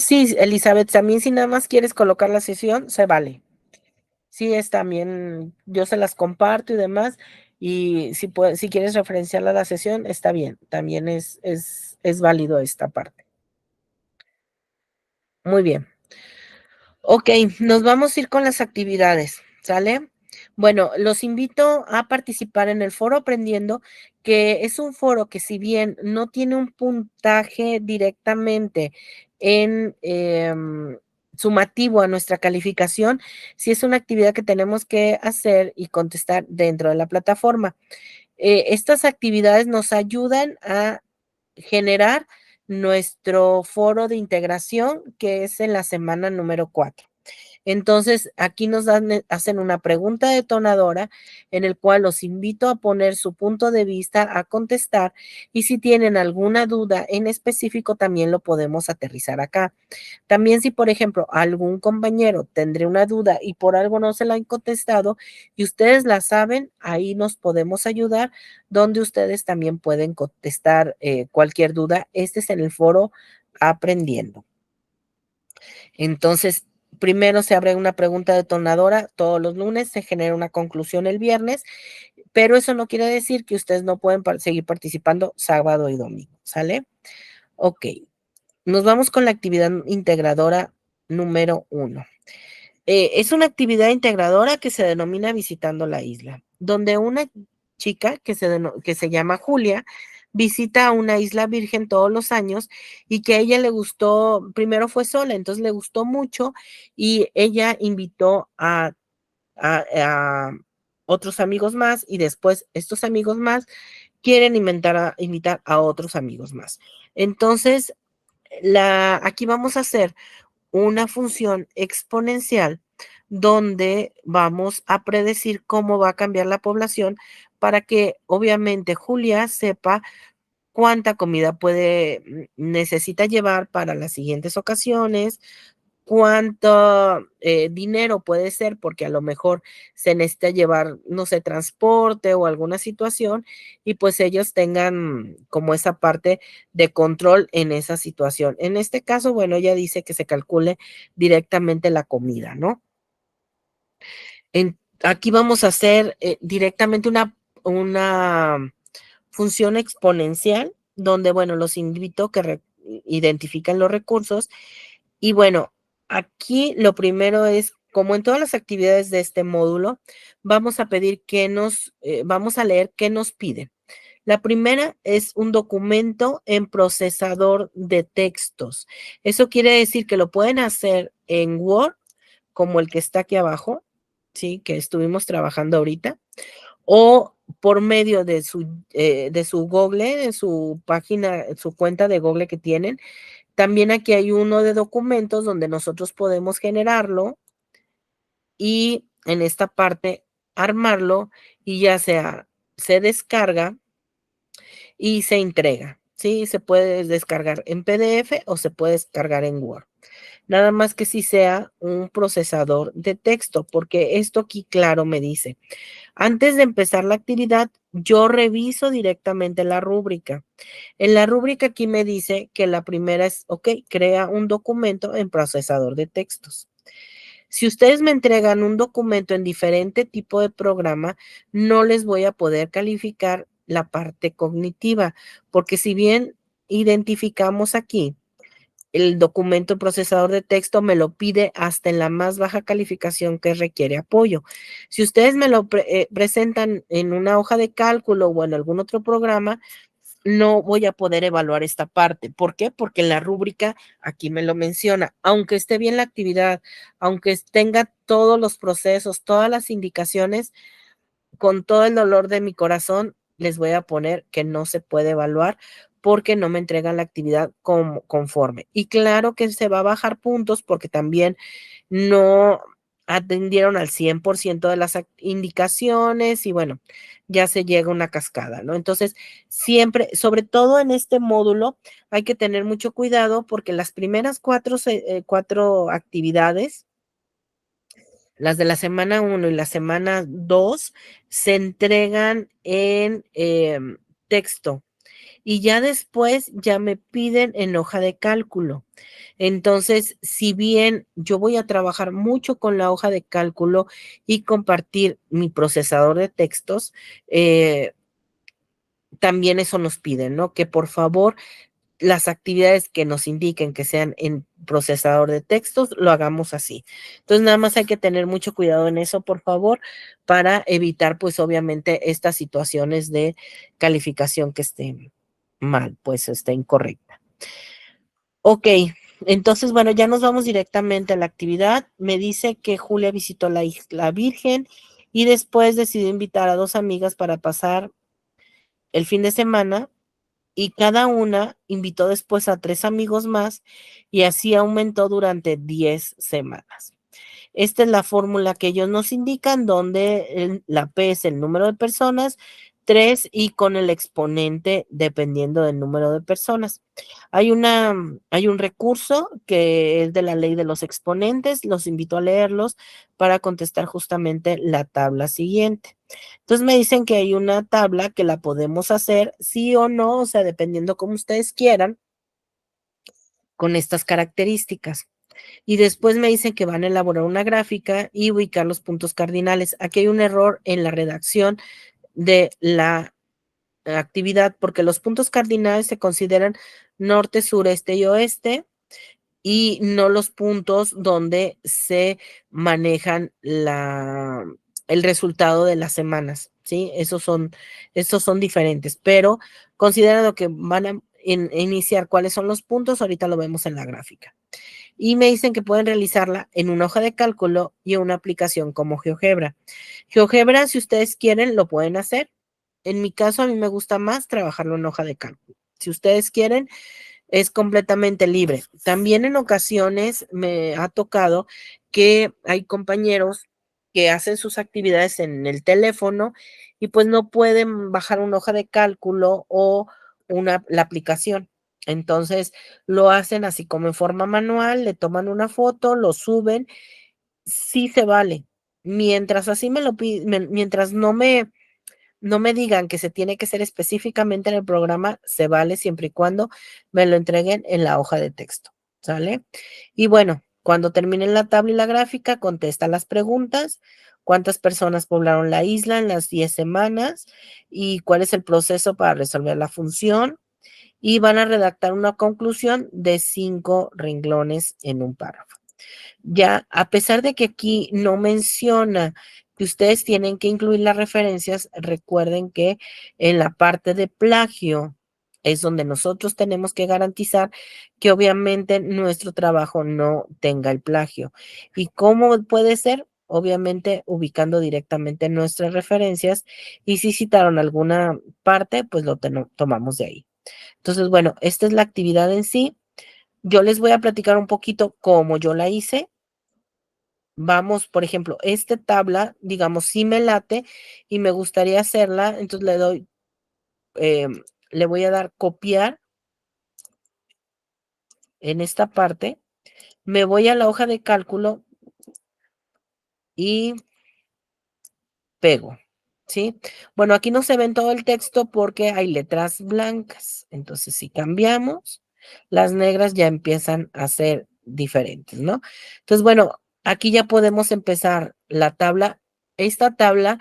Speaker 1: Sí, Elizabeth, también si nada más quieres colocar la sesión, se vale. Sí, es también, yo se las comparto y demás, y si quieres referenciarla a la sesión, está bien, también es válido esta parte. Muy bien. Ok, nos vamos a ir con las actividades, ¿sale? Bueno, los invito a participar en el foro Aprendiendo, que es un foro que si bien no tiene un puntaje directamente en sumativo a nuestra calificación, sí es una actividad que tenemos que hacer y contestar dentro de la plataforma. Estas actividades nos ayudan a generar nuestro foro de integración, que es en la semana número 4. Entonces, aquí hacen una pregunta detonadora en el cual los invito a poner su punto de vista, a contestar, y si tienen alguna duda en específico, también lo podemos aterrizar acá. También si, por ejemplo, algún compañero tendría una duda y por algo no se la han contestado y ustedes la saben, ahí nos podemos ayudar, donde ustedes también pueden contestar cualquier duda. Este es en el foro Aprendiendo. Entonces, primero se abre una pregunta detonadora todos los lunes, se genera una conclusión el viernes, pero eso no quiere decir que ustedes no pueden seguir participando sábado y domingo, ¿sale? Ok, nos vamos con la actividad integradora número 1. Es una actividad integradora que se denomina Visitando la Isla, donde una chica que se llama Julia visita una isla virgen todos los años y que a ella le gustó, primero fue sola, entonces le gustó mucho y ella invitó a otros amigos más y después estos amigos más quieren invitar a otros amigos más. Entonces, aquí vamos a hacer una función exponencial donde vamos a predecir cómo va a cambiar la población para que obviamente Julia sepa cuánta comida necesita llevar para las siguientes ocasiones, cuánto dinero puede ser, porque a lo mejor se necesita llevar, no sé, transporte o alguna situación, y pues ellos tengan como esa parte de control en esa situación. En este caso, bueno, ella dice que se calcule directamente la comida, ¿no? Aquí vamos a hacer directamente una función exponencial, donde, bueno, los invito a que identifiquen los recursos y bueno, aquí lo primero es, como en todas las actividades de este módulo, vamos a pedir vamos a leer qué nos pide. La primera es un documento en procesador de textos. Eso quiere decir que lo pueden hacer en Word, como el que está aquí abajo, ¿sí? Que estuvimos trabajando ahorita, o por medio de su Google, de su página, su cuenta de Google que tienen. También aquí hay uno de documentos donde nosotros podemos generarlo y en esta parte armarlo y ya sea se descarga y se entrega, ¿sí? Se puede descargar en PDF o se puede descargar en Word. Nada más que si sea un procesador de texto, porque esto aquí claro me dice, antes de empezar la actividad, yo reviso directamente la rúbrica. En la rúbrica aquí me dice que la primera es, ok, crea un documento en procesador de textos. Si ustedes me entregan un documento en diferente tipo de programa, no les voy a poder calificar la parte cognitiva, porque si bien identificamos aquí el documento en procesador de texto me lo pide hasta en la más baja calificación que requiere apoyo. Si ustedes me lo presentan en una hoja de cálculo o en algún otro programa, no voy a poder evaluar esta parte. ¿Por qué? Porque en la rúbrica aquí me lo menciona. Aunque esté bien la actividad, aunque tenga todos los procesos, todas las indicaciones, con todo el dolor de mi corazón, les voy a poner que no se puede evaluar porque no me entregan la actividad conforme. Y claro que se va a bajar puntos porque también no atendieron al 100% de las indicaciones y bueno, ya se llega a una cascada, ¿no? Entonces, siempre, sobre todo en este módulo, hay que tener mucho cuidado porque las primeras cuatro actividades, las de la semana 1 y la semana 2 se entregan en texto y ya después ya me piden en hoja de cálculo. Entonces, si bien yo voy a trabajar mucho con la hoja de cálculo y compartir mi procesador de textos, también eso nos piden, ¿no? Que por favor las actividades que nos indiquen que sean en procesador de textos, lo hagamos así. Entonces, nada más hay que tener mucho cuidado en eso, por favor, para evitar, pues, obviamente, estas situaciones de calificación que estén mal, pues, esté incorrecta. Ok, entonces, bueno, ya nos vamos directamente a la actividad. Me dice que Julia visitó la Isla Virgen y después decidió invitar a 2 amigas para pasar el fin de semana y cada una invitó después a 3 amigos más y así aumentó durante 10 semanas. Esta es la fórmula que ellos nos indican, donde la P es el número de personas, 3 y con el exponente dependiendo del número de personas. Hay un recurso que es de la ley de los exponentes, los invito a leerlos para contestar justamente la tabla siguiente. Entonces me dicen que hay una tabla que la podemos hacer sí o no, o sea, dependiendo como ustedes quieran, con estas características. Y después me dicen que van a elaborar una gráfica y ubicar los puntos cardinales. Aquí hay un error en la redacción de la actividad porque los puntos cardinales se consideran norte, sureste y oeste y no los puntos donde se manejan el resultado de las semanas, ¿sí? Estos son diferentes, pero considerando que van a iniciar cuáles son los puntos, ahorita lo vemos en la gráfica. Y me dicen que pueden realizarla en una hoja de cálculo y en una aplicación como GeoGebra. GeoGebra, si ustedes quieren, lo pueden hacer. En mi caso, a mí me gusta más trabajarlo en hoja de cálculo. Si ustedes quieren, es completamente libre. También en ocasiones me ha tocado que hay compañeros que hacen sus actividades en el teléfono y pues no pueden bajar una hoja de cálculo o la aplicación. Entonces lo hacen así como en forma manual, le toman una foto, lo suben, sí se vale. Mientras así me lo piden, mientras no me digan que se tiene que ser específicamente en el programa, se vale siempre y cuando me lo entreguen en la hoja de texto, ¿sale? Y bueno, cuando terminen la tabla y la gráfica, contesta las preguntas, cuántas personas poblaron la isla en las 10 semanas y cuál es el proceso para resolver la función, y van a redactar una conclusión de 5 renglones en un párrafo. Ya, a pesar de que aquí no menciona que ustedes tienen que incluir las referencias, recuerden que en la parte de plagio es donde nosotros tenemos que garantizar que obviamente nuestro trabajo no tenga el plagio. ¿Y cómo puede ser? Obviamente ubicando directamente nuestras referencias, y si citaron alguna parte, pues lo tomamos de ahí. Entonces, bueno, esta es la actividad en sí. Yo les voy a platicar un poquito cómo yo la hice. Vamos, por ejemplo, esta tabla, digamos, sí me late y me gustaría hacerla, entonces le voy a dar copiar en esta parte, me voy a la hoja de cálculo y pego, ¿sí? Bueno, aquí no se ven todo el texto porque hay letras blancas, entonces si cambiamos, las negras ya empiezan a ser diferentes, ¿no? Entonces, bueno, aquí ya podemos empezar la tabla. Esta tabla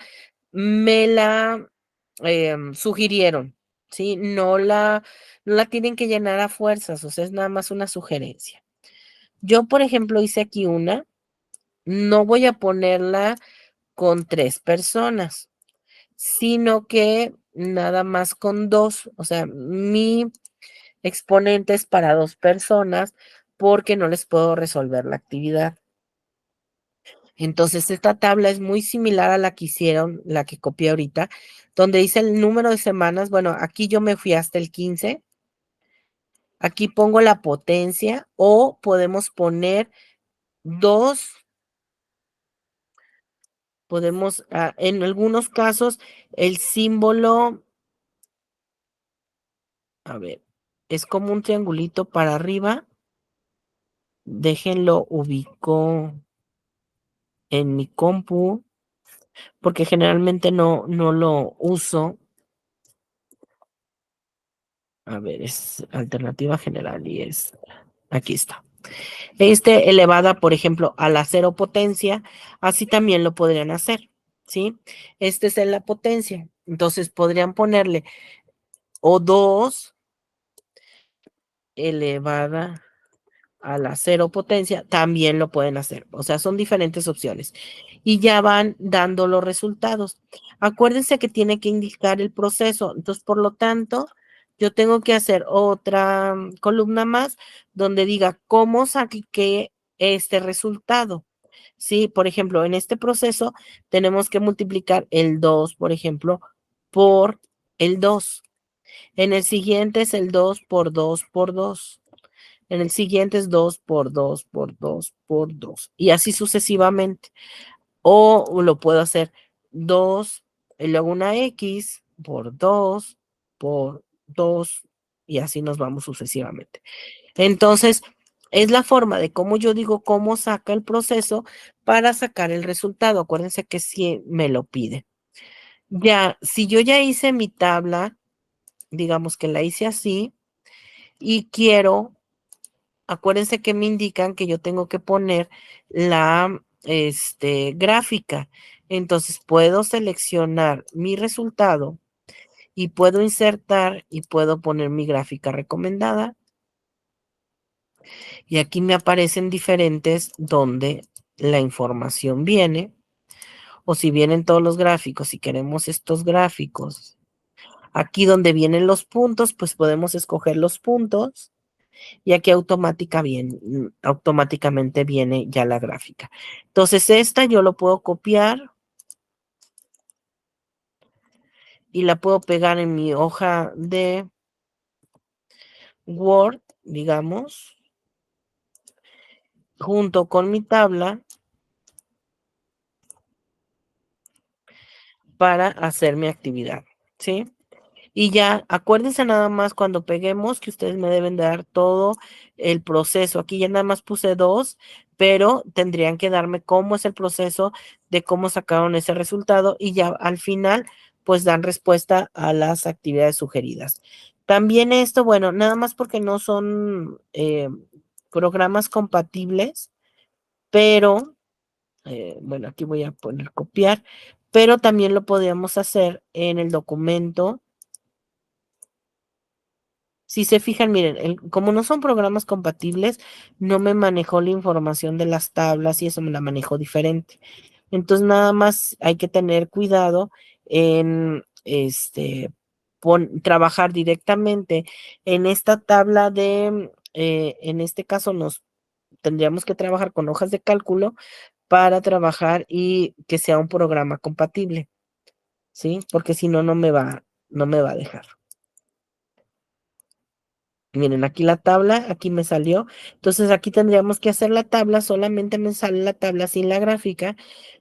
Speaker 1: me la sugirieron, ¿sí? No la tienen que llenar a fuerzas, o sea, es nada más una sugerencia. Yo, por ejemplo, hice aquí una, no voy a ponerla con 3 personas, sino que nada más con 2, o sea, mi exponente es para 2 personas porque no les puedo resolver la actividad. Entonces, esta tabla es muy similar a la que hicieron, la que copié ahorita, donde dice el número de semanas. Bueno, aquí yo me fui hasta el 15. Aquí pongo la potencia, o podemos poner 2. Podemos, en algunos casos, el símbolo, a ver, es como un triangulito para arriba. Déjenlo ubico en mi compu, porque generalmente no lo uso. A ver, es alternativa general y aquí está. Elevada, por ejemplo, a la 0 potencia, así también lo podrían hacer, ¿sí? Este es en la potencia. Entonces podrían ponerle o 2 elevada a la 0 potencia, también lo pueden hacer. O sea, son diferentes opciones. Y ya van dando los resultados. Acuérdense que tiene que indicar el proceso. Entonces, por lo tanto, yo tengo que hacer otra columna más donde diga cómo saqué este resultado. Sí, por ejemplo, en este proceso tenemos que multiplicar el 2, por ejemplo, por el 2. En el siguiente es el 2 por 2 por 2. En el siguiente es 2 por 2 por 2 por 2. Y así sucesivamente. O lo puedo hacer 2 y luego una X por 2 por 2. Y así nos vamos sucesivamente. Entonces, es la forma de cómo yo digo cómo saca el proceso para sacar el resultado. Acuérdense que si me lo pide. Ya, si yo ya hice mi tabla, digamos que la hice así, y quiero, acuérdense que me indican que yo tengo que poner la gráfica. Entonces puedo seleccionar mi resultado y puedo insertar y puedo poner mi gráfica recomendada. Y aquí me aparecen diferentes donde la información viene. o si vienen todos los gráficos, si queremos estos gráficos, aquí donde vienen los puntos, pues podemos escoger los puntos y aquí automáticamente viene ya la gráfica. Entonces esta yo lo puedo copiar y la puedo pegar en mi hoja de Word, digamos, junto con mi tabla para hacer mi actividad, ¿sí? Y ya, acuérdense nada más cuando peguemos que ustedes me deben dar todo el proceso. Aquí ya nada más puse 2, pero tendrían que darme cómo es el proceso de cómo sacaron ese resultado y ya al final, pues dan respuesta a las actividades sugeridas. También esto, bueno, nada más porque no son programas compatibles, pero, bueno, aquí voy a poner copiar, pero también lo podríamos hacer en el documento. Si se fijan, miren, como no son programas compatibles, no me manejó la información de las tablas y eso me la manejó diferente. Entonces, nada más hay que tener cuidado en trabajar directamente en esta tabla en este caso nos tendríamos que trabajar con hojas de cálculo para trabajar y que sea un programa compatible, ¿sí? Porque si no, no me va a dejar. Miren, aquí la tabla, aquí me salió. Entonces aquí tendríamos que hacer la tabla, solamente me sale la tabla sin la gráfica,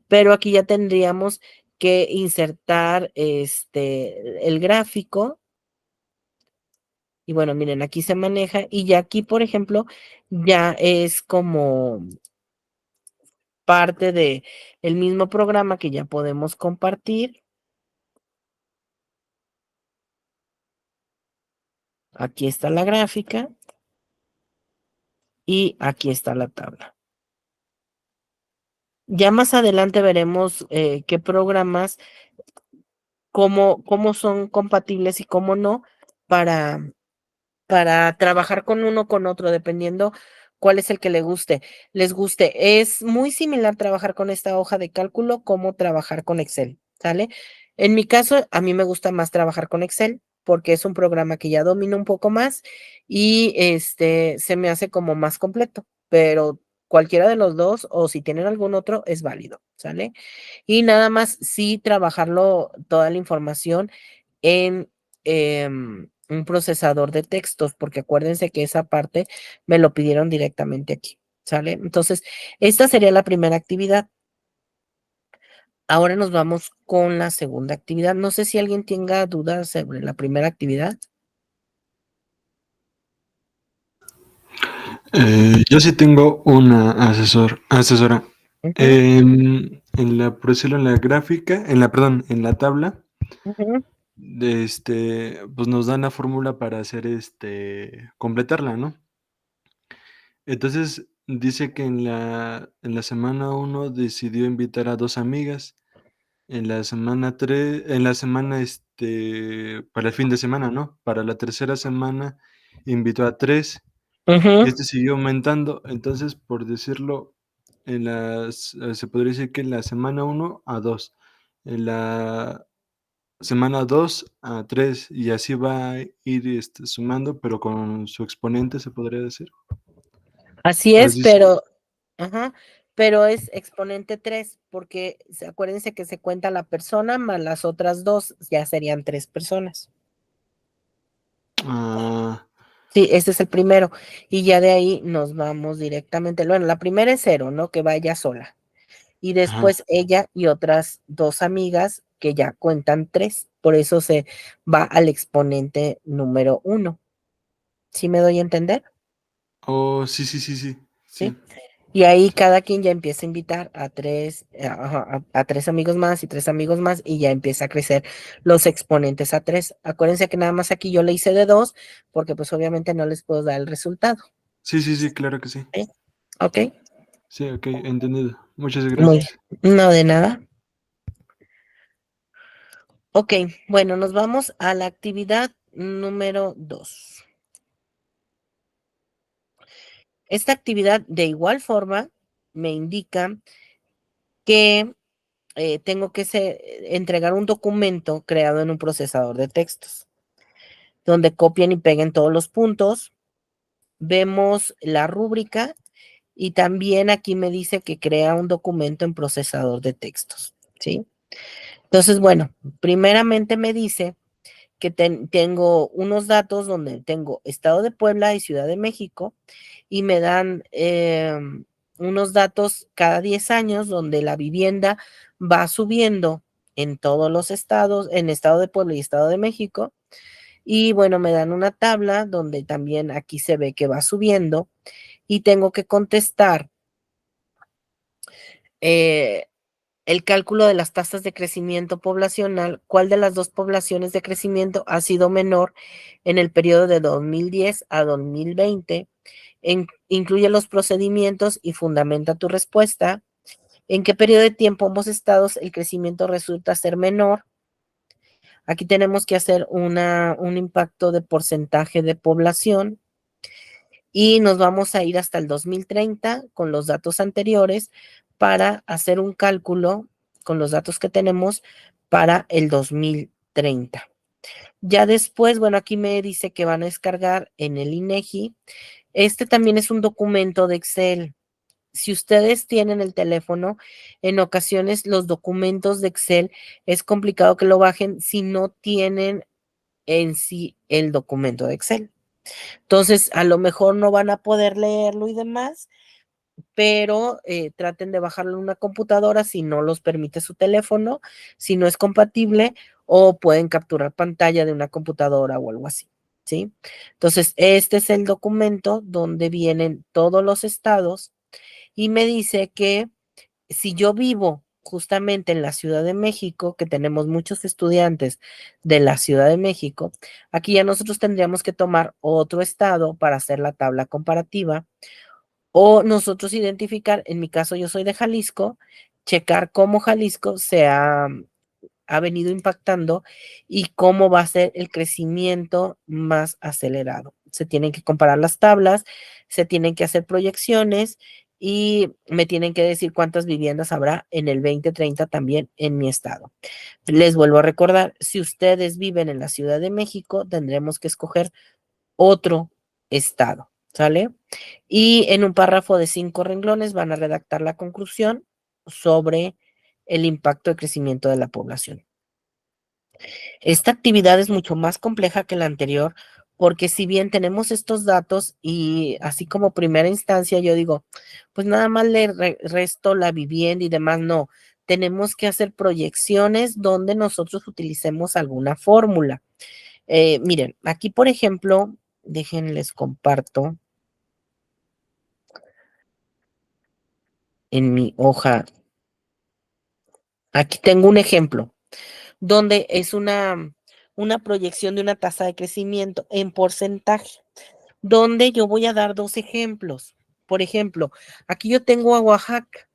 Speaker 1: pero aquí ya tendríamos que insertar el gráfico. Y bueno, miren, aquí se maneja y ya aquí, por ejemplo, ya es como parte de el mismo programa que ya podemos compartir. Aquí está la gráfica y aquí está la tabla. Ya más adelante veremos qué programas, cómo son compatibles y cómo no para, para trabajar con uno o con otro, dependiendo cuál es el que les guste. Es muy similar trabajar con esta hoja de cálculo como trabajar con Excel, ¿sale? En mi caso, a mí me gusta más trabajar con Excel porque es un programa que ya domino un poco más y se me hace como más completo, pero cualquiera de los dos o si tienen algún otro es válido, ¿sale? Y nada más sí trabajarlo, toda la información en un procesador de textos, porque acuérdense que esa parte me lo pidieron directamente aquí, ¿sale? Entonces, esta sería la primera actividad. Ahora nos vamos con la segunda actividad. No sé si alguien tenga dudas sobre la primera actividad.
Speaker 3: Yo sí tengo una asesora.
Speaker 1: Ujú,
Speaker 3: Por decirlo, en la gráfica, perdón, en la tabla,
Speaker 1: ujú,
Speaker 3: pues nos dan la fórmula para hacer, completarla, ¿no? Entonces, dice que en la semana uno decidió invitar a 2 amigas, en la semana 3, para el fin de semana, ¿no? Para la tercera semana invitó a 3 y
Speaker 1: ujú.
Speaker 3: siguió aumentando. Entonces, por decirlo, se podría decir que en la semana uno a 2, en la semana 2 a 3 y así va a ir, sumando, pero con su exponente, se podría decir.
Speaker 1: Así es,
Speaker 3: Así es.
Speaker 1: ajá, pero es exponente 3 porque acuérdense que se cuenta la persona más las otras dos, ya serían 3 personas.
Speaker 3: Ah,
Speaker 1: Sí, ese es el primero. Y ya de ahí nos vamos directamente. Bueno, la primera es 0, ¿no? Que vaya sola. Y
Speaker 3: ajá.
Speaker 1: después ella y otras 2 amigas que ya cuentan 3. Por eso se va al exponente número 1. ¿Sí me doy a entender?
Speaker 3: Oh, sí, sí, sí, sí, sí.
Speaker 1: Sí. Y ahí cada quien ya empieza a invitar a 3, a 3 amigos más y 3 amigos más y ya empieza a crecer los exponentes a 3. Acuérdense que nada más aquí yo le hice de 2 porque pues obviamente no les puedo dar el resultado.
Speaker 3: Sí, sí, sí, claro que sí.
Speaker 1: ¿Sí? ¿Ok?
Speaker 3: Sí, okey, entendido. Muchas
Speaker 1: Muy
Speaker 3: gracias.
Speaker 1: bien. No, de nada. Ok, bueno, nos vamos a la actividad número 2. Esta actividad de igual forma me indica que tengo que entregar un documento creado en un procesador de textos, donde copien y peguen todos los puntos. Vemos la rúbrica y también aquí me dice que crea un documento en procesador de textos, ¿sí? Entonces, bueno, primeramente me dice que tengo unos datos donde tengo Estado de Puebla y Ciudad de México y me dan unos datos cada 10 años donde la vivienda va subiendo en todos los estados, en Estado de Puebla y Estado de México. Y bueno, me dan una tabla donde también aquí se ve que va subiendo y tengo que contestar eh, el cálculo de las tasas de crecimiento poblacional, cuál de las dos poblaciones de crecimiento ha sido menor en el periodo de 2010 a 2020, incluye los procedimientos y fundamenta tu respuesta, en qué periodo de tiempo ambos estados el crecimiento resulta ser menor. Aquí tenemos que hacer un impacto de porcentaje de población y nos vamos a ir hasta el 2030 con los datos anteriores para hacer un cálculo con los datos que tenemos para el 2030. Ya después, bueno, aquí me dice que van a descargar en el INEGI. Este también es un documento de Excel. Si ustedes tienen el teléfono, en ocasiones los documentos de Excel es complicado que lo bajen si no tienen en sí el documento de Excel. Entonces, a lo mejor no van a poder leerlo y demás, pero traten de bajarlo en una computadora si no los permite su teléfono, si no es compatible, o pueden capturar pantalla de una computadora o algo así, ¿sí? Entonces, este es el documento donde vienen todos los estados y me dice que si yo vivo justamente en la Ciudad de México, que tenemos muchos estudiantes de la Ciudad de México, aquí ya nosotros tendríamos que tomar otro estado para hacer la tabla comparativa o nosotros identificar, en mi caso yo soy de Jalisco, checar cómo Jalisco ha venido impactando y cómo va a ser el crecimiento más acelerado. Se tienen que comparar las tablas, se tienen que hacer proyecciones y me tienen que decir cuántas viviendas habrá en el 2030 también en mi estado. Les vuelvo a recordar, si ustedes viven en la Ciudad de México, tendremos que escoger otro estado, ¿sale? Y en un párrafo de 5 renglones van a redactar la conclusión sobre el impacto de crecimiento de la población. Esta actividad es mucho más compleja que la anterior porque si bien tenemos estos datos y así como primera instancia yo digo, pues nada más le resto la vivienda y demás, no, tenemos que hacer proyecciones donde nosotros utilicemos alguna fórmula. Miren, aquí por ejemplo, déjenles comparto en mi hoja, aquí tengo un ejemplo donde es una proyección de una tasa de crecimiento en porcentaje, donde yo voy a dar dos ejemplos. Por ejemplo, aquí yo tengo a Oaxaca,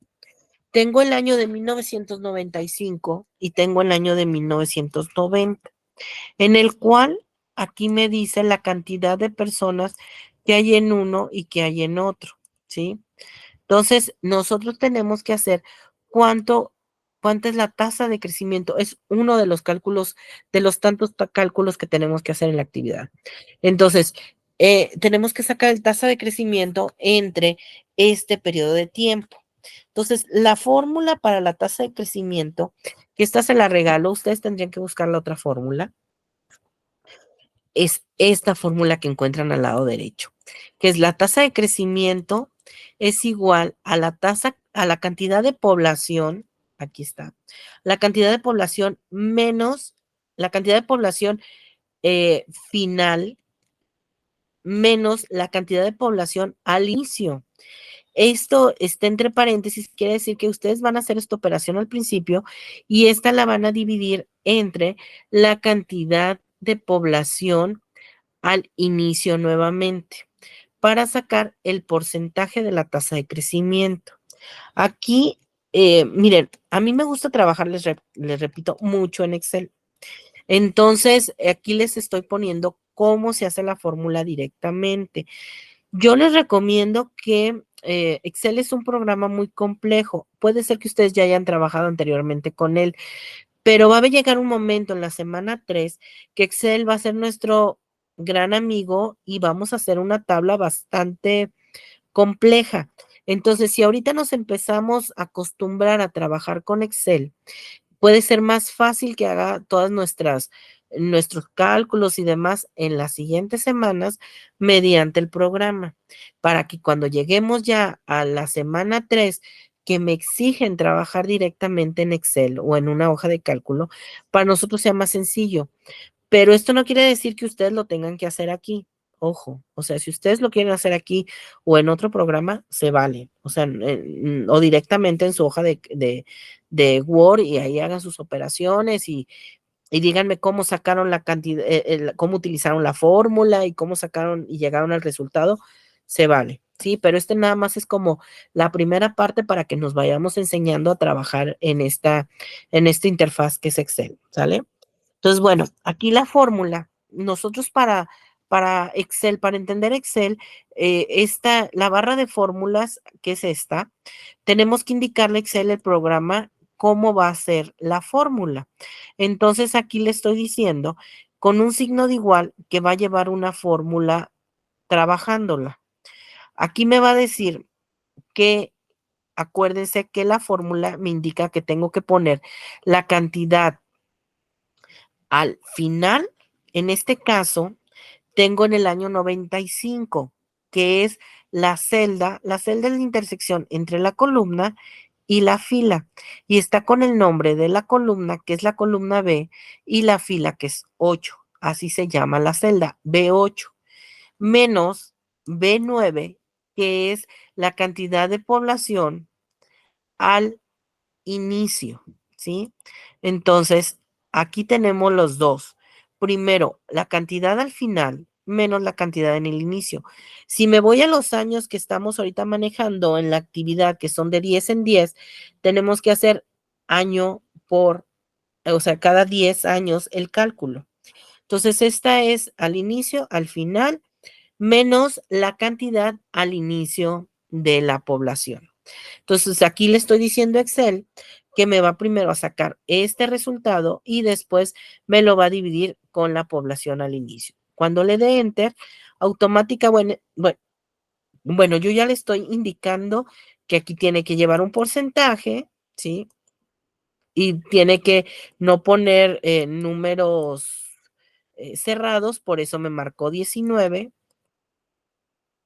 Speaker 1: tengo el año de 1995 y tengo el año de 1990, en el cual aquí me dice la cantidad de personas que hay en uno y que hay en otro, ¿sí? Entonces, nosotros tenemos que hacer cuánto, cuánta es la tasa de crecimiento. Es uno de los cálculos, de los tantos cálculos que tenemos que hacer en la actividad. Entonces, tenemos que sacar el tasa de crecimiento entre este periodo de tiempo. Entonces, la fórmula para la tasa de crecimiento, que esta se la regalo, ustedes tendrían que buscar la otra fórmula, es esta fórmula que encuentran al lado derecho, que es la tasa de crecimiento es igual a la tasa, a la cantidad de población, aquí está, la cantidad de población menos la cantidad de población final menos la cantidad de población al inicio. Esto está entre paréntesis, quiere decir que ustedes van a hacer esta operación al principio y esta la van a dividir entre la cantidad de población al inicio nuevamente para sacar el porcentaje de la tasa de crecimiento. Aquí, miren, a mí me gusta trabajar, les repito, mucho en Excel. Entonces, aquí les estoy poniendo cómo se hace la fórmula directamente. Yo les recomiendo que Excel es un programa muy complejo. Puede ser que ustedes ya hayan trabajado anteriormente con él, pero va a llegar un momento en la semana 3 que Excel va a ser nuestro gran amigo y vamos a hacer una tabla bastante compleja. Entonces, si ahorita nos empezamos a acostumbrar a trabajar con Excel, puede ser más fácil que haga todas nuestros cálculos y demás en las siguientes semanas mediante el programa, para que cuando lleguemos ya a la semana 3 que me exigen trabajar directamente en Excel o en una hoja de cálculo, para nosotros sea más sencillo. Pero esto no quiere decir que ustedes lo tengan que hacer aquí. Ojo, o sea, si ustedes lo quieren hacer aquí o en otro programa, se vale. O sea, o directamente en su hoja de Word y ahí hagan sus operaciones y díganme cómo sacaron la cantidad, cómo utilizaron la fórmula y cómo sacaron y llegaron al resultado, se vale. Sí, pero este nada más es como la primera parte para que nos vayamos enseñando a trabajar en esta interfaz que es Excel, ¿sale? Entonces, bueno, aquí la fórmula, nosotros para Excel, para entender Excel, la barra de fórmulas, que es esta, tenemos que indicarle a Excel el programa cómo va a ser la fórmula. Entonces, aquí le estoy diciendo con un signo de igual que va a llevar una fórmula trabajándola. Aquí me va a decir que, acuérdense que la fórmula me indica que tengo que poner la cantidad al final. En este caso, tengo en el año 95, que es la celda es la intersección entre la columna y la fila, y está con el nombre de la columna, que es la columna B, y la fila, que es 8. Así se llama la celda, B8, menos B9, que es la cantidad de población al inicio, ¿sí? Entonces, aquí tenemos los dos. Primero, la cantidad al final menos la cantidad en el inicio. Si me voy a los años que estamos ahorita manejando en la actividad, que son de 10 en 10, tenemos que hacer año por, o sea, cada 10 años el cálculo. Entonces, esta es al inicio, al final, menos la cantidad al inicio de la población. Entonces, aquí le estoy diciendo a Excel que me va primero a sacar este resultado y después me lo va a dividir con la población al inicio. Cuando le dé Enter, automática, bueno, yo ya le estoy indicando que aquí tiene que llevar un porcentaje, ¿sí? Y tiene que no poner números cerrados, por eso me marcó 19.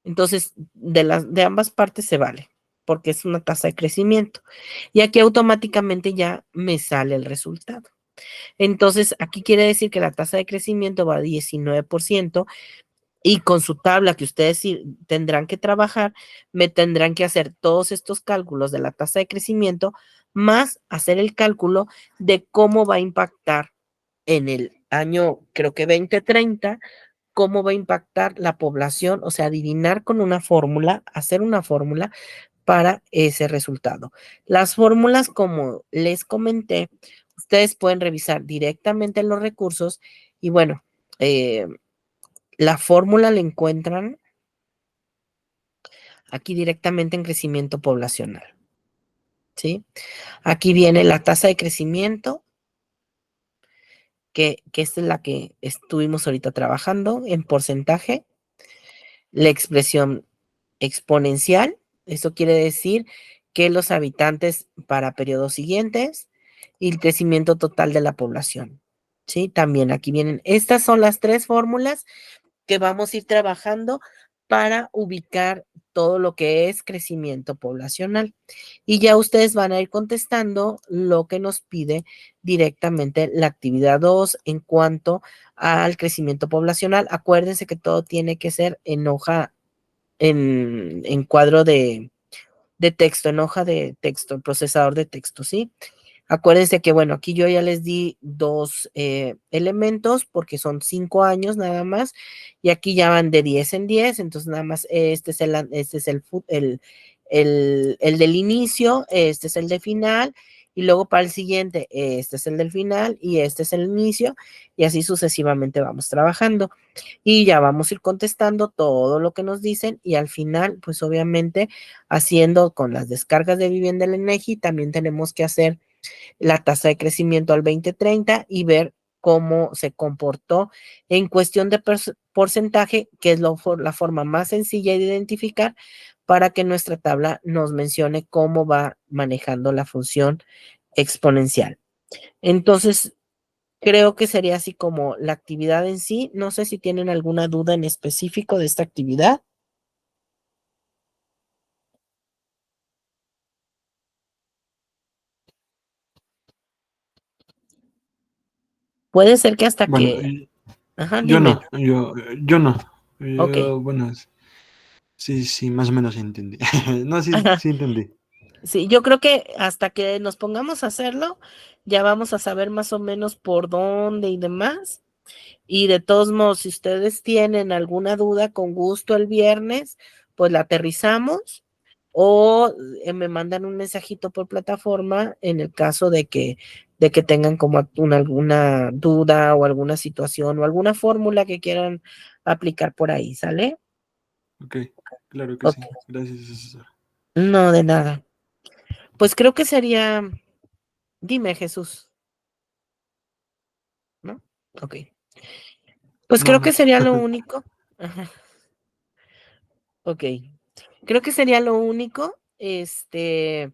Speaker 1: Entonces, de ambas partes se vale, porque es una tasa de crecimiento. Y aquí automáticamente ya me sale el resultado. Entonces, aquí quiere decir que la tasa de crecimiento va a 19% y con su tabla que ustedes tendrán que trabajar, me tendrán que hacer todos estos cálculos de la tasa de crecimiento, más hacer el cálculo de cómo va a impactar en el año, creo que 2030, cómo va a impactar la población, o sea, adivinar con una fórmula, hacer una fórmula para ese resultado. Las fórmulas, como les comenté, ustedes pueden revisar directamente en los recursos y bueno, la fórmula la encuentran aquí directamente en crecimiento poblacional, ¿sí? Aquí viene la tasa de crecimiento, que esta es la que estuvimos ahorita trabajando en porcentaje, la expresión exponencial, eso quiere decir que los habitantes para periodos siguientes y el crecimiento total de la población, ¿sí? También aquí vienen, estas son las tres fórmulas que vamos a ir trabajando para ubicar todo lo que es crecimiento poblacional. Y ya ustedes van a ir contestando lo que nos pide directamente la actividad 2 en cuanto al crecimiento poblacional. Acuérdense que todo tiene que ser en hoja, en cuadro de texto, en hoja de texto, el procesador de texto, ¿sí? Acuérdense que, bueno, aquí yo ya les di dos elementos porque son 5 años nada más y aquí ya van de 10 en 10, entonces nada más este es el del inicio, este es el de final y luego para el siguiente, este es el del final y este es el inicio, y así sucesivamente vamos trabajando. Y ya vamos a ir contestando todo lo que nos dicen y al final, pues obviamente, haciendo con las descargas de vivienda del INEGI, también tenemos que hacer la tasa de crecimiento al 2030 y ver cómo se comportó en cuestión de porcentaje, que es la forma más sencilla de identificar para que nuestra tabla nos mencione cómo va manejando la función exponencial. Entonces, creo que sería así como la actividad en sí. No sé si tienen alguna duda en específico de esta actividad. Puede ser que hasta
Speaker 3: Bueno,
Speaker 1: que... Ajá,
Speaker 3: yo
Speaker 1: dime.
Speaker 3: no, yo no.
Speaker 1: Ok.
Speaker 3: Bueno, sí, más o menos entendí. No, sí entendí.
Speaker 1: Sí, yo creo que hasta que nos pongamos a hacerlo, ya vamos a saber más o menos por dónde y demás. Y de todos modos, si ustedes tienen alguna duda, con gusto el viernes, pues la aterrizamos o me mandan un mensajito por plataforma en el caso de que tengan como alguna duda o alguna situación o alguna fórmula que quieran aplicar por ahí, ¿sale?
Speaker 3: Ok, claro que
Speaker 1: Ok.
Speaker 3: sí. Gracias, César.
Speaker 1: No, de nada. Pues creo que sería, dime, Jesús, ¿no? Ok. Pues
Speaker 3: No,
Speaker 1: creo que
Speaker 3: no.
Speaker 1: sería lo único. Ajá. Ok. Creo que sería lo único. Si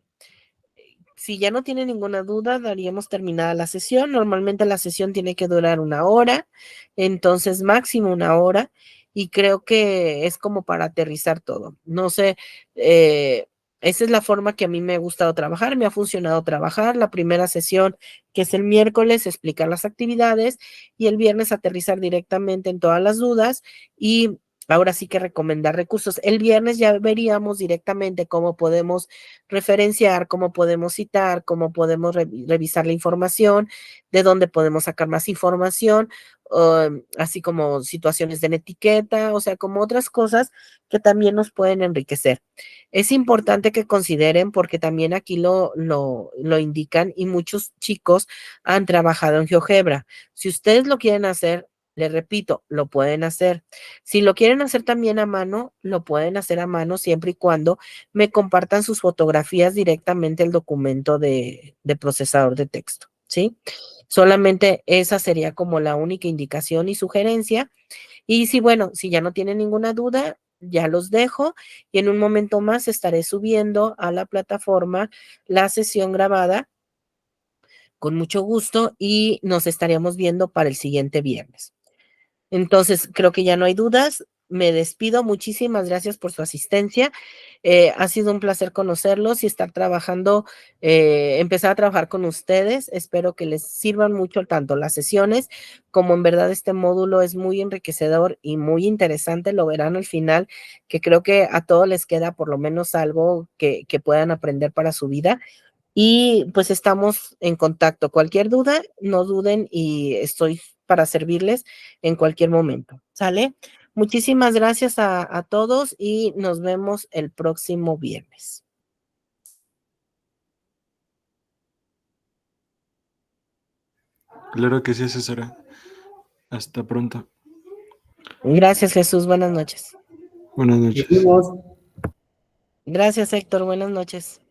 Speaker 1: ya no tiene ninguna duda, daríamos terminada la sesión. Normalmente la sesión tiene que durar 1 hora, entonces máximo 1 hora, y creo que es como para aterrizar todo. No sé, esa es la forma que a mí me ha gustado trabajar, me ha funcionado trabajar. La primera sesión, que es el miércoles, explicar las actividades, y el viernes aterrizar directamente en todas las dudas y... Ahora sí que recomendar recursos. El viernes ya veríamos directamente cómo podemos referenciar, cómo podemos citar, cómo podemos revisar la información, de dónde podemos sacar más información, así como situaciones de la etiqueta, o sea, como otras cosas que también nos pueden enriquecer. Es importante que consideren, porque también aquí lo indican y muchos chicos han trabajado en GeoGebra. Si ustedes lo quieren hacer, les repito, lo pueden hacer. Si lo quieren hacer también a mano, lo pueden hacer a mano siempre y cuando me compartan sus fotografías directamente al documento de procesador de texto, ¿sí? Solamente esa sería como la única indicación y sugerencia. Y si, bueno, si ya no tienen ninguna duda, ya los dejo y en un momento más estaré subiendo a la plataforma la sesión grabada con mucho gusto y nos estaríamos viendo para el siguiente viernes. Entonces, creo que ya no hay dudas. Me despido. Muchísimas gracias por su asistencia. Ha sido un placer conocerlos y estar trabajando, empezar a trabajar con ustedes. Espero que les sirvan mucho tanto las sesiones como en verdad este módulo es muy enriquecedor y muy interesante. Lo verán al final, que creo que a todos les queda por lo menos algo que puedan aprender para su vida. Y pues estamos en contacto. Cualquier duda, no duden y estoy para servirles en cualquier momento. ¿Sale? Muchísimas gracias a todos y nos vemos el próximo viernes.
Speaker 3: Claro que sí, César. Hasta pronto.
Speaker 1: Gracias, Jesús. Buenas noches.
Speaker 3: Buenas
Speaker 2: Nos
Speaker 3: noches.
Speaker 2: vemos.
Speaker 1: Gracias, Héctor. Buenas noches.